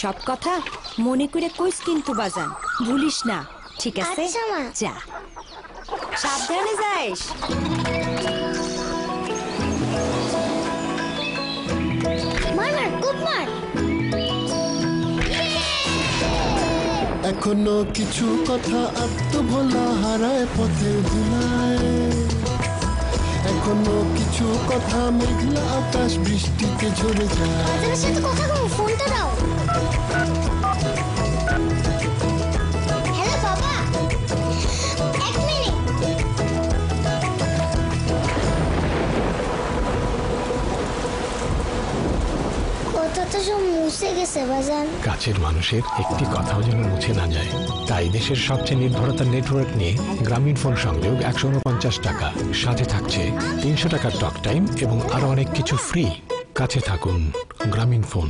সব কথা মনে করে কইস কিন্তু বাজান, ভুলিস না, ঠিক আছে? আচ্ছা মা। যা, সাবধানে যাইস। মার মার, খুব মার। এখনো কিছু কথা আত্মভোলা হারায় পথের ধুলায়, এখনো কিছু কথা মেঘলা আকাশ বৃষ্টিতে ঝরে যায়। বাজানের সাথে কথা বল, ফোনটা দাও। হ্যালো বাবা, এক মিনিট। কথা তো সব মুছে গেছে বাজান। কাছের মানুষের একটি কথাও যেন মুছে না যায়, তাই দেশের সবচেয়ে নির্ভরতার নেটওয়ার্ক নিয়ে গ্রামীণ ফোন সংযোগ 149 টাকা, সাথে থাকছে 300 টাকার টক টাইম এবং আরো অনেক কিছু ফ্রি। কাছে থাকুন, গ্রামীণ ফোন।